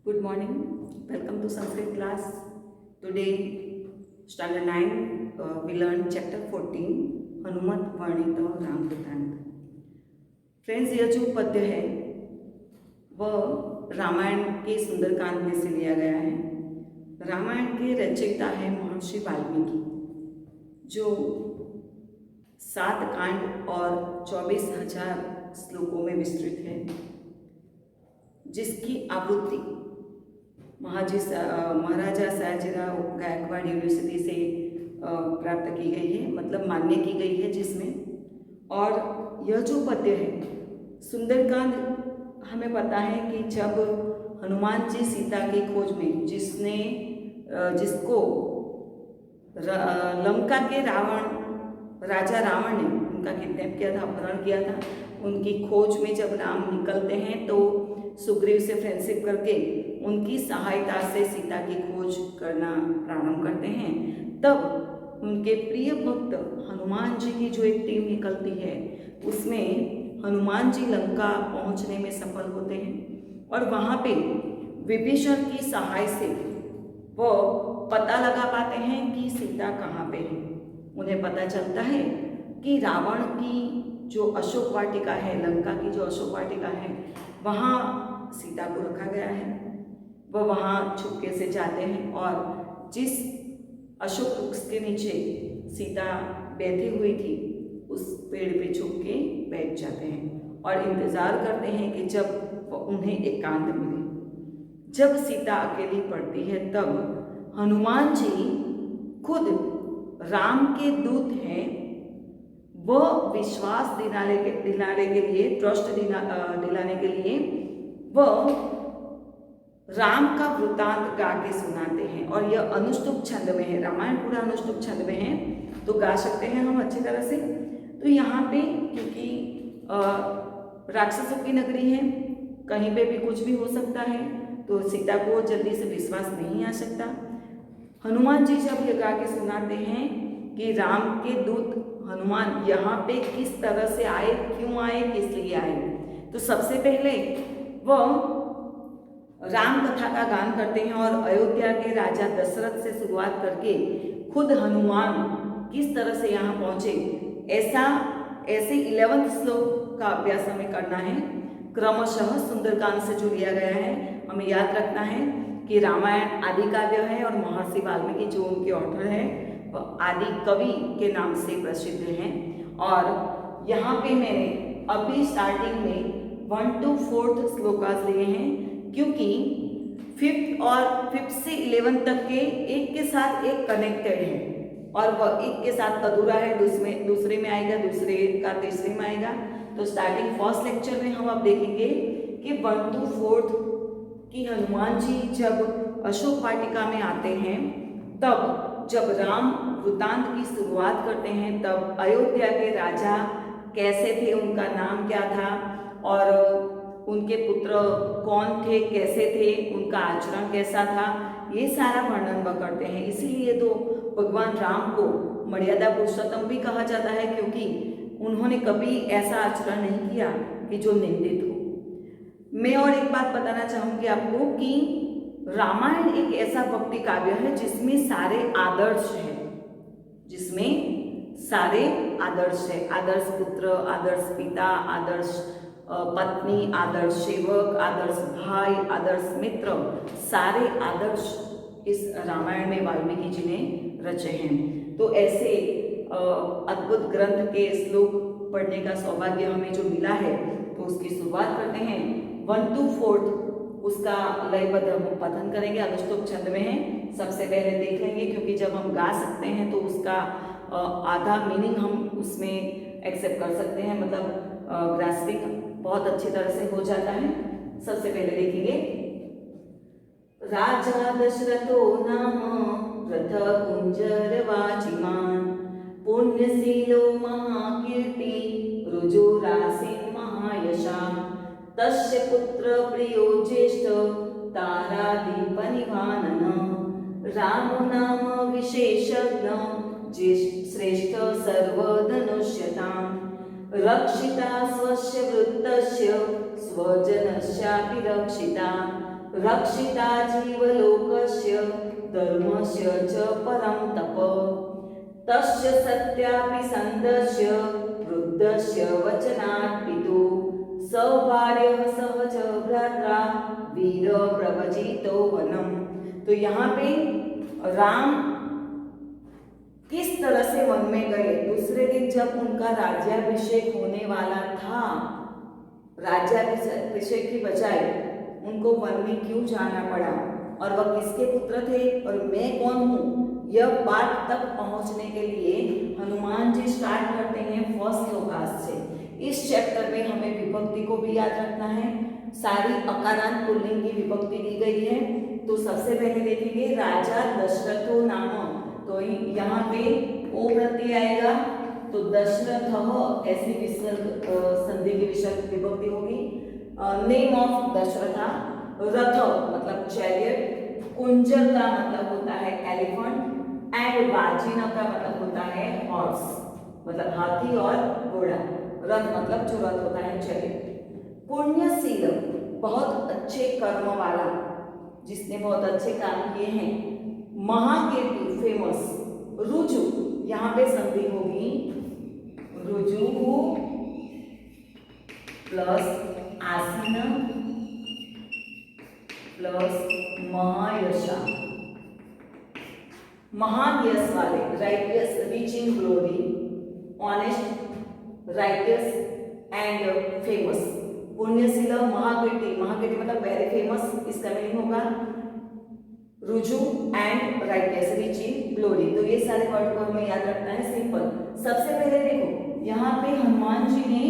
Good morning. Welcome to Sanskrit class. Today, standard 9, we learn chapter 14, Hanumat वर्णित राम वृत्तांत. Friends, यह जो पद्य है वह रामायण के सुंदरकांड में से लिया गया है. रामायण के रचयिता है महर्षि वाल्मीकि, जो 7 कांड और 24,000 श्लोकों में विस्तृत है, जिसकी आवृत्ति महाराजा सयाजीराव गायकवाड़ यूनिवर्सिटी से प्राप्त की गई है, मतलब मान्य की गई है जिसमें. और यह जो पद्य है सुंदरकांड, हमें पता है कि जब हनुमान जी सीता की खोज में जिसको लंका के राजा रावण ने उनका किडनैप किया था, अपहरण किया था, उनकी खोज में जब राम निकलते हैं तो सुग्रीव से फ्रेंडशिप करके उनकी सहायता से सीता की खोज करना प्रारंभ करते हैं. तब उनके प्रिय भक्त हनुमान जी की जो एक टीम निकलती है, उसमें हनुमान जी लंका पहुंचने में सफल होते हैं और वहाँ पे विभीषण की सहाय से वो पता लगा पाते हैं कि सीता कहाँ पे है. उन्हें पता चलता है कि रावण की जो अशोक वाटिका है, लंका की जो अशोक वाटिका है, वहाँ सीता को रखा गया है. वह वहाँ छुपके से जाते हैं और जिस अशोक वृक्ष के नीचे सीता बैठी हुई थी उस पेड़ पे छुप के बैठ जाते हैं और इंतज़ार करते हैं कि जब उन्हें एकांत मिले. जब सीता अकेली पड़ती है तब हनुमान जी खुद राम के दूत हैं. वह विश्वास दिलाने के लिए, ट्रस्ट दिलाने के लिए वह राम का वृत्तांत गा के सुनाते हैं. और यह अनुष्टुप छंद में है, रामायण पूरा अनुष्टुप छंद में है, तो गा सकते हैं हम अच्छी तरह से. तो यहाँ पे क्योंकि राक्षसों की नगरी है, कहीं पे भी कुछ भी हो सकता है, तो सीता को जल्दी से विश्वास नहीं आ सकता. हनुमान जी जब ये गा के सुनाते हैं कि राम के दूत हनुमान यहाँ पे किस तरह से आए, क्यों आए, किस लिए आए, तो सबसे पहले वह राम कथा का गान करते हैं और अयोध्या के राजा दशरथ से शुरुआत करके खुद हनुमान किस तरह से यहाँ पहुँचे, ऐसे 11वें श्लोक का अभ्यास हमें करना है. क्रमशः सुंदरकांड से जो लिया गया है, हमें याद रखना है कि रामायण आदि काव्य है और महर्षि वाल्मीकि जो उनके ऑथर है वह आदि कवि के नाम से प्रसिद्ध हैं. और यहाँ पे मैंने अभी स्टार्टिंग में 1 to 4 श्लोकास लिए हैं, क्योंकि 5th से 11 तक के एक के साथ एक कनेक्टेड है और वह एक के साथ अधूरा है, दूसरे में आएगा, दूसरे का तीसरे में आएगा. तो स्टार्टिंग फर्स्ट लेक्चर में हम अब देखेंगे कि 1 to 4 कि हनुमान जी जब अशोक वाटिका में आते हैं, तब जब राम वृत्तांत की शुरुआत करते हैं, तब अयोध्या के राजा कैसे थे, उनका नाम क्या था और उनके पुत्र कौन थे, कैसे थे, उनका आचरण कैसा था, ये सारा वर्णन वह करते हैं. इसीलिए तो भगवान राम को मर्यादा पुरुषोत्तम भी कहा जाता है, क्योंकि उन्होंने कभी ऐसा आचरण नहीं किया कि जो निंदित हो. मैं और एक बात बताना चाहूँगी आपको कि रामायण एक ऐसा भक्ति काव्य है जिसमें सारे आदर्श हैं, आदर्श पुत्र, आदर्श पिता, आदर्श पत्नी, आदर्श सेवक, आदर्श भाई, आदर्श मित्र, सारे आदर्श इस रामायण में वाल्मीकि जी ने रचे हैं. तो ऐसे अद्भुत ग्रंथ के श्लोक पढ़ने का सौभाग्य हमें जो मिला है, तो उसकी शुरुआत करते हैं. 1 to 4 उसका लयबद्ध हम पठन करेंगे, अनुष्टुप छंद में है. सबसे पहले देख लेंगे, क्योंकि जब हम गा सकते हैं तो उसका आधा मीनिंग हम उसमें एक्सेप्ट कर सकते हैं, मतलब ग्रास्पिंग बहुत अच्छी तरह से हो जाता है. सबसे पहले देखेंगे. राजा दशरथो नाम रथ कुंजर वाचिमान् पुण्यशीलो महाकीर्ति रुजुरासीन् महायशान् तस्य पुत्र प्रियो ज्येष्ठ तारादीपनिभानन रामो नाम विशेषज्ञ श्रेष्ठ सर्वधनुष्यताम् रक्षिता स्वस्य वृत्तस्य स्वजनस्यापि रक्षिता रक्षिता जीवलोकस्य धर्मस्य च परं तप तस्य सत्यापि सन्दस्य वृद्धस्य वचनात् पितुः सभार्यः सह च भ्रात्रा वीर प्रवजितो वनम। तो यहाँ पे राम किस तरह से वन में गए। दूसरे दिन जब उनका राज्याभिषेक होने वाला था, राज्याभिषेक की बजाय उनको वन में क्यों जाना पड़ा और वह किसके पुत्र थे और मैं कौन हूँ, यह बात तक पहुंचने के लिए हनुमान जी स्टार्ट करते हैं फर्स्ट श्लोकास से। इस चैप्टर में हमें विभक्ति को भी याद रखना है, सारी अकारांत पुल्लिंग की विभक्ति दी गई है। तो सबसे पहले देखेंगे राजा दशरथो नाम, तो यहाँ पे ओ प्रत्यय आएगा तो दशरथ ऐसी विसर्ग संधि की विसर्ग विभक्ति होगी। नेम ऑफ दशरथा, रथ मतलब चैरियट, कुंजर का मतलब होता है एलिफेंट एंड वाजिना का मतलब होता है हॉर्स, मतलब हाथी और घोड़ा। रथ मतलब जो रथ होता है चैरियट। पुण्यशील बहुत अच्छे कर्म वाला, जिसने बहुत अच्छे काम किए हैं। महाकीर्ति फेमस। रुजु यहाँ पे संधि होगी रुजु प्लस आसीन प्लस महायशा, महायश वाले, righteous, rich in glory, honest, righteous and famous. पुण्यशील, महाकीर्ति, महाकीर्ति मतलब वेरी फेमस, इसका मीनिंग होगा रुजु and righteous, rich in glory. तो ये सारे वर्ड को हमें याद रखना है, सिंपल। सबसे पहले देखो यहाँ पे हनुमान जी ने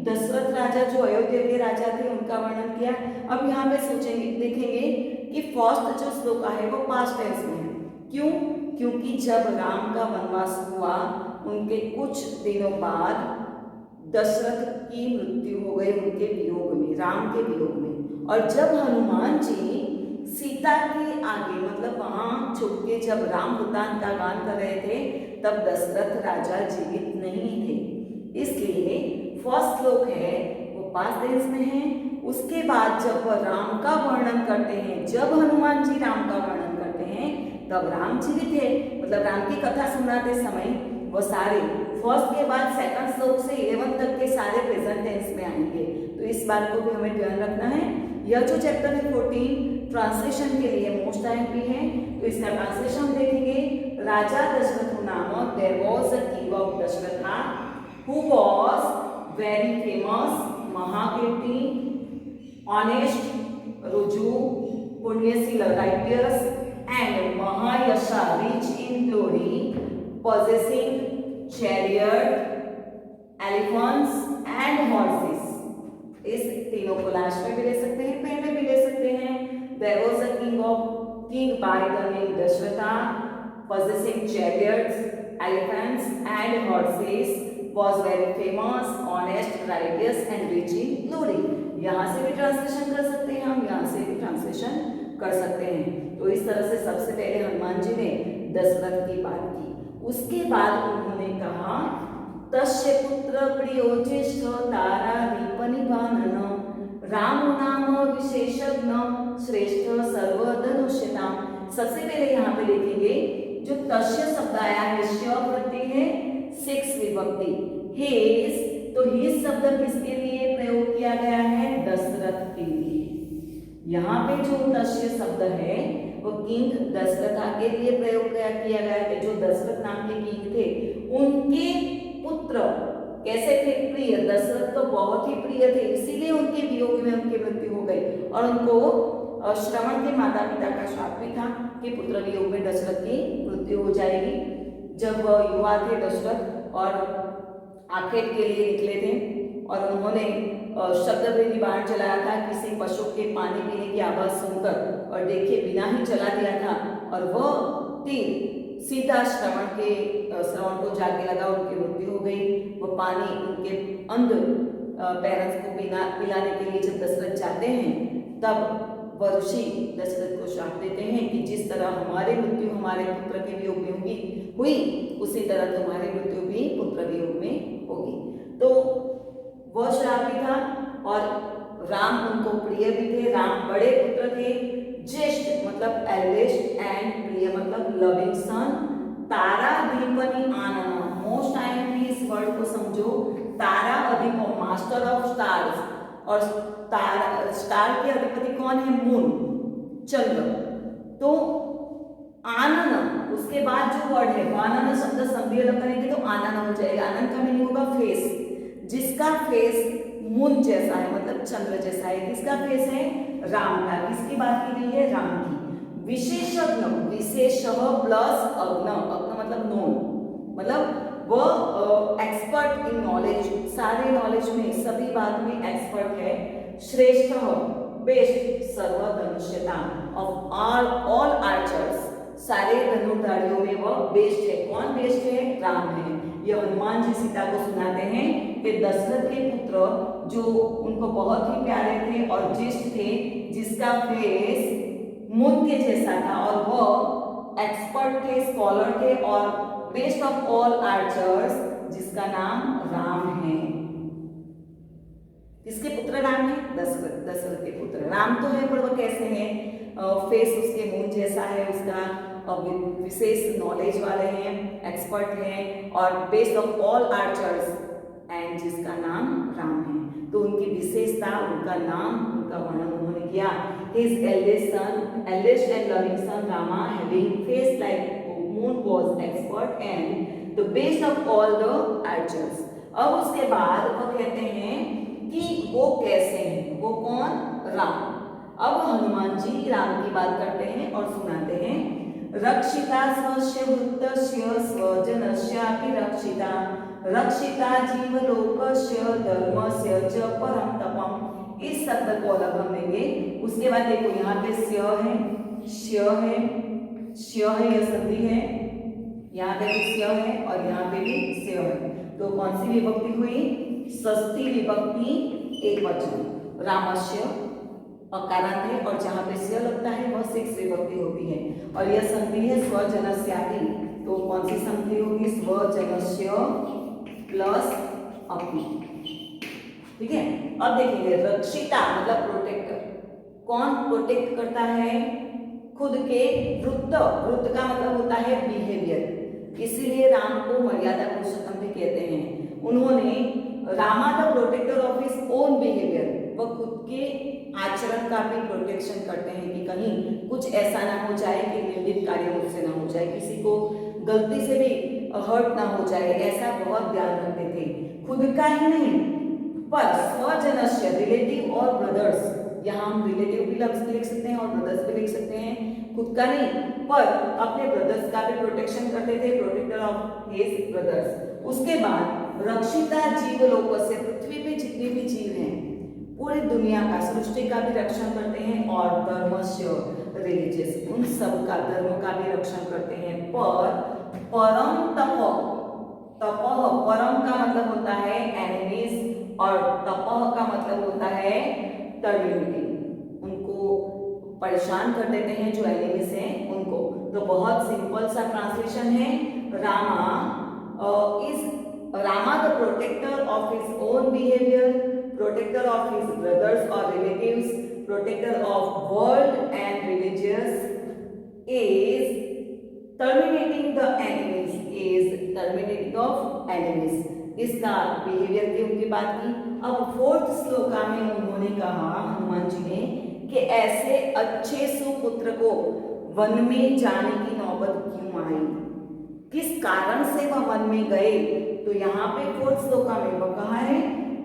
दशरथ राजा जो अयोध्या के राजा थे उनका वर्णन किया। अब यहाँ पे सोचेंगे, देखेंगे कि फर्स्ट जो श्लोक है वो पास्ट टेंस में है। क्यों? क्योंकि जब राम का वनवास हुआ उनके कुछ दिनों बाद दशरथ की मृत्यु हो गई उनके वियोग में, राम के वियोग में। और जब हनुमान जी सीता के आगे मतलब वहां छुप के जब राम वृतांत का गान कर रहे थे तब दशरथ राजा जीवित नहीं थे, इसलिए फर्स्ट श्लोक है वो पास्ट टेंस में है। उसके बाद जब वह राम का वर्णन करते हैं, जब हनुमान जी राम का वर्णन करते हैं तब राम जीवित थे, मतलब राम की कथा सुनाते समय वो सारे फर्स्ट के बाद सेकंड श्लोक से 11 तक के सारे प्रेजेंट टेंस में आएंगे। तो इस बात को भी हमें ध्यान रखना है। यह जो चैप्टर है 14 ट्रांसलेशन के लिए मोस्ट टाइम है, तो इसका ट्रांसलेशन देखेंगे। राजा दशरथ नाम there was a king of Dasharatha who was very famous, महाकीर्ति, honest, रुजु, पुण्यशील, righteous and महायशा, rich in glory, possessing chariot, elephants and horses। इस तीनों को लास्ट में भी ले सकते हैं, पहले भी ले सकते हैं। There was a king by the name Dasharatha, possessing chariots, elephants and horses, was very famous, honest, righteous and rich in glory। यहाँ से भी ट्रांसलेशन कर सकते हैं हम, यहाँ से भी ट्रांसलेशन कर सकते हैं। तो इस तरह से सबसे पहले हनुमान जी ने दशरथ की बात की। उसके बाद उन्होंने कहा तस्य पुत्र प्रियो ज्येष्ठ तारादीपनिभानन राम नाम विशेषज्ञ श्रेष्ठ सर्वधनुष्यताम। सबसे पहले यहाँ पे देखेंगे जो तस्य शब्द आया है, श प्रत्यय है, 6 विभक्ति, हिज, तो हिज शब्द किसके लिए प्रयोग किया गया है? दशरथ के लिए। यहाँ पे जो तस्य शब्द है वो किंग दशरथा के लिए प्रयोग किया गया है। जो दशरथ नाम के किंग थे उनके पुत्र कैसे थे? प्रिय। दशरथ तो बहुत ही प्रिय थे, इसीलिए उनके वियोग में उनकी मृत्यु हो गई। और उनको श्रवण के माता पिता का श्राप भी था कि पुत्र वियोग में दशरथ की मृत्यु हो जाएगी। जब युवा थे दशरथ और आखेट के लिए निकले थे और उन्होंने शब्दभेदी बाण चलाया था किसी पशु के पानी पीने की आवाज सुनकर, और देखे बिना ही चला दिया था, और वह तीर सीधा श्रवण को जाके लगा, उनकी मृत्यु हो गई। वो पानी उनके अंध पेरेंट्स को पिलाने के लिए जब दशरथ जाते हैं तब वह ऋषि दशरथ को श्राप देते हैं कि जिस तरह हमारी मृत्यु हमारे पुत्र के वियोग में हुई उसी तरह तुम्हारी मृत्यु भी पुत्र वियोग में होगी। तो वह श्राप भी था और राम उनको प्रिय भी थे, राम बड़े पुत्र थे, ज्येष्ठ मतलब एल्डेस्ट एंड प्रिय मतलब लविंग सन, तारा दीपनि आनन, मोस्ट आईएमपी इस वर्ड को समझो, तारा अधिपति मास्टर ऑफ स्टार्स, और तारा स्टार के अधिपति कौन है, मून चंद्र। तो आनन उसके बाद जो वर्ड है आनन शब्द संधि अलग करेंगे तो आनन हो जाएगा। आनन का मीनिंग होगा फेस, जिसका फेस मून जैसा है मतलब चंद्र जैसा है। किसका फेस है, राम का। किसकी बात की गई है, राम की। विशेषज्ञ, विशेषः प्लस अग्न, अग्न मतलब नोन, मतलब वो एक्सपर्ट इन नॉलेज, सारे नॉलेज में सभी बात में एक्सपर्ट है। श्रेष्ठ बेस्ट सर्वधनुष्यता ऑफ ऑल आर्चर्स, सारे धनुर्धारियों में वह बेस्ट है। कौन बेस्ट है, राम है। यह हनुमान जी सीता को सुनाते हैं कि दशरथ के पुत्र जो उनको बहुत ही प्यारे थे और ज्येष्ठ थे, जिसका फेस मून के जैसा था और वह एक्सपर्ट थे, स्कॉलर थे और बेस्ट ऑफ ऑल आर्चर्स, जिसका नाम राम है। किसके पुत्र राम है, दशरथ, दशरथ के पुत्र राम तो है, पर वह कैसे हैं, फेस उसके मून जैसा है, उसका विशेष नॉलेज वाले हैं, एक्सपर्ट हैं और best of all archers and जिसका नाम राम है। तो उनकी विशेषता, उनका नाम, उनका वर्णन उन्होंने किया। His eldest son, eldest and loving son Rama having face like moon was expert and the best of all the archers. अब उसके बाद वो कहते हैं कि वो कैसे हैं, वो कौन, राम। अब हनुमान जी राम की बात करते हैं और सुनाते हैं। रक्षिता स्वस्य वृत्तस्य स्वजनस्यापि रक्षिता, रक्षिता जीवलोकस्य धर्मस्य च परम तपम। इस शब्द को अलग हम लेंगे। उसके बाद देखो यहाँ पे स्य है, श्य है, श्य है, यह संधि है, यहाँ पे भी स्य है और यहाँ पे भी स्य है। तो कौन सी विभक्ति हुई, षष्ठी विभक्ति एक वचन। रामस्य अकारांत है और जहां पे स्य लगता है वह सिक्स विभक्ति होती है। और यह संधि है स्वजनस्यापि, तो कौन सी संधि होगी, स्वजनस्य प्लस अपि। ठीक है। अब देखेंगे रक्षिता मतलब प्रोटेक्टर, कौन प्रोटेक्ट करता है, खुद के वृत्त, वृत्त का मतलब होता है बिहेवियर, इसीलिए राम को मर्यादा पुरुषोत्तम भी कहते हैं। उन्होंने Rama the protector of his own behaviour, वह खुद के आचरण का भी प्रोटेक्शन करते हैं कि कहीं कुछ ऐसा ना हो जाए कि निंदित कार्य मुझसे ना हो जाए, किसी को गलती से भी हर्ट ना हो जाए, ऐसा बहुत ध्यान रखते थे। खुद का ही नहीं पर स्वजनस्य रिलेटिव और ब्रदर्स, यहाँ हम रिलेटिव भी लिख सकते हैं और ब्रदर्स भी लिख सकते हैं। खुद का नहीं पर अपने ब्रदर्स का भी प्रोटेक्शन करते थे, प्रोटेक्टर ऑफ हिज ब्रदर्स। उसके बाद रक्षिता जीवलोक से, पृथ्वी पे जितने भी जीव हैं पूरी दुनिया का, सृष्टि का भी रक्षण करते हैं और धर्मस्य रिलीजियस, उन सब का धर्म का भी रक्षण करते हैं। पर परम तप, तपह, परम का मतलब होता है एनिमीज और तपह का मतलब होता है टर्मिनेटिंग, उनको परेशान कर देते हैं जो एनिमीज हैं उनको। तो बहुत सिंपल सा ट्रांसलेशन है, Rama the protector of his own behavior, protector of his brothers or relatives, protector of world and religious, is terminating the enemies, is terminating of enemies. इसका बिहेवियर की उनकी बात की। अब फोर्थ श्लोका में उन्होंने कहा हनुमान जी ने कि ऐसे अच्छे सुपुत्र को वन में जाने की नौबत क्यों आई, किस कारण से वह वन में गए। तो यहाँ पे फोर्थ श्लोका में वो कहा है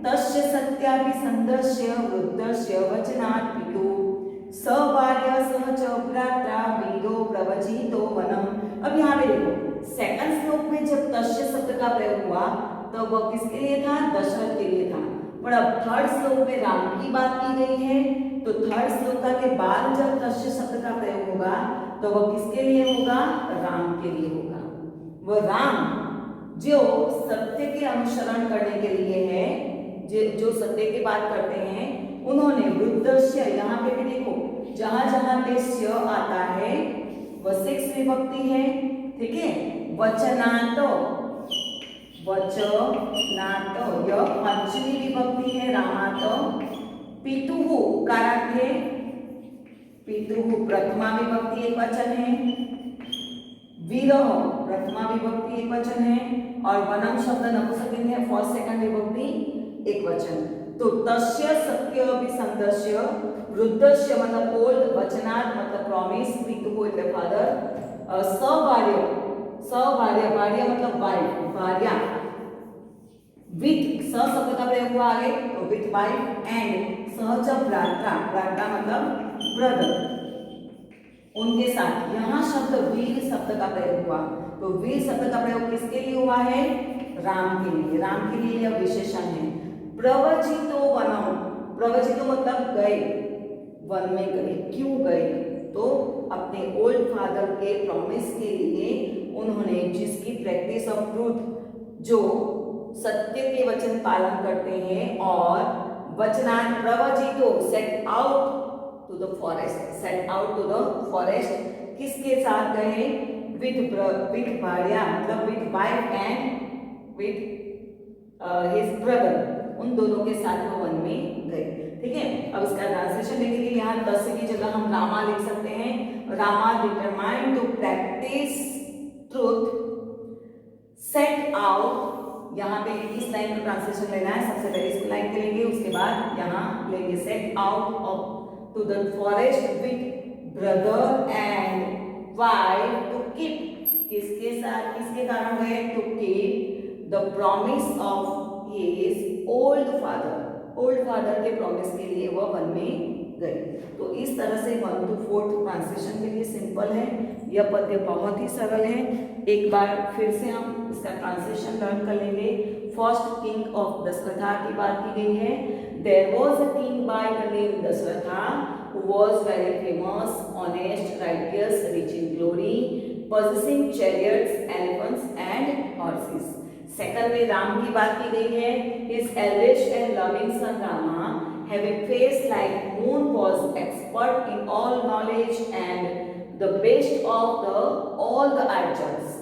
तस्य सत्याभिसंधस्य वृद्धस्य वचनात् पितु सभार्य सह च भ्रात्रा वीरो प्रवचितो वनम। अब यहाँ पे देखो सेकंड श्लोक में जब तस्य शब्द का प्रयोग हुआ तो वह किसके लिए था, दशरथ के लिए था। पर अब थर्ड श्लोक में राम की बात की गई है, तो थर्ड श्लोका के बाद जब तस्य शब्द का प्रयोग होगा तो वह किसके लिए होगा, राम के लिए होगा। वह राम जो सत्य के अनुसरण करने के लिए है, जो सत्य की बात करते हैं, उन्होंने वृद्धस्य, यहाँ पे भी देखो जहां जहां पे स्य आता है वह सिक्स विभक्ति है, ठीक है। वचनात्, वचनात् यह पंचमी विभक्ति है, रामात पितुः का अर्थ है पितुः प्रथमा विभक्ति एक वचन है, वीरः प्रथमा विभक्ति एक वचन है और वनम शब्द नपुंसकलिंग है, फर्स्ट सेकंड विभक्ति एक वचन। तो तस्य सत्य अभिसंधस्य वृद्धस्य मतलब ओल्ड, वचनात् मतलब प्रॉमिस, पितुः એટલે फादर, सभार्य सभार्य भार्य मतलब वाइफ, भार्या, विथ स शब्द का प्रयोग हुआ आगे तो विथ वाइफ एंड सहज भ्राता, भ्राता मतलब ब्रदर, उनके साथ। यहाँ शब्द वीर शब्द का प्रयोग हुआ, तो वीर शब्द का प्रयोग किसके लिए हुआ है? राम के लिए। राम के लिए यह विशेषण है। प्रवचितो वनम, प्रवचितो मतलब गए, वन में गए। क्यों गए? तो अपने ओल्ड फादर के प्रॉमिस के लिए उन्होंने, जिसकी प्रैक्टिस ऑफ ट्रूथ, जो सत्य के वचन पालन करते हैं, और वचनात् प्रवचितो set out to the forest, set out to the forest, किसके साथ गए? विथ भार्या मतलब with wife and with his brother, उन दोनों के साथ वो वन में गए। ठीक है, अब इसका ट्रांसलेशन देखेंगे। यहाँ तस्य की जगह हम रामा लिख सकते हैं। Rama determined to practise truth, set out, यहाँ पे इस लाइन का ट्रांसलेशन लेना है। सबसे पहले इसको लाइन करेंगे, उसके बाद यहाँ लेंगे set out off to the forest with brother and wife to keep, किसके साथ, किसके कारण गए? To keep the promise of his old father, old father के प्रॉमिस के लिए वह वन में गए। तो इस तरह से 1 to 4 ट्रांसलेशन के लिए सिंपल है। यह पद्य बहुत ही सरल है। एक बार फिर से हम इसका ट्रांसलेशन लर्न कर लेंगे। फर्स्ट किंग ऑफ दशरथा की बात की गई है। There was a king by the name Dasharatha who was very famous, honest, righteous, rich in glory, possessing chariots, elephants and horses. Second में राम की बात की गई है। His eldest and loving son Rama, having face like moon, was expert in all knowledge and the best of the all the archers.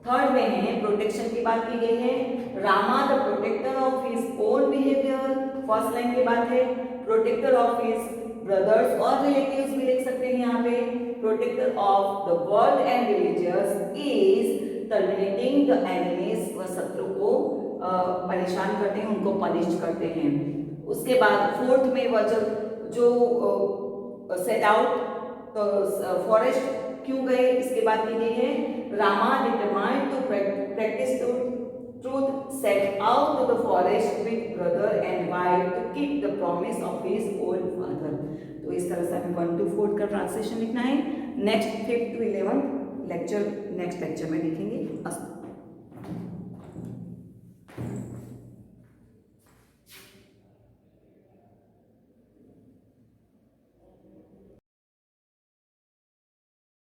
Third में है protection की बात की गई है। Rama the protector of his own behaviour, first line की बात है। प्रोटेक्टर ऑफ हिज ब्रदर्स और रिलेटिव्स भी लिख सकते हैं यहाँ पे। Protector of the world and religious is terminating the enemies, वह शत्रु को परेशान करते हैं, उनको पनिश करते हैं। उसके बाद फोर्थ में वह जो सेट आउट फॉरेस्ट क्यों गए इसके बात की गई है। Rama determined to practise truth, set out to the forest with brother and wife to keep the promise of his old father. तो इस तरह से हमें 1 to 4 का ट्रांसलेशन लिखना है। Next 5th to 11th lecture next lecture में लिखेंगे।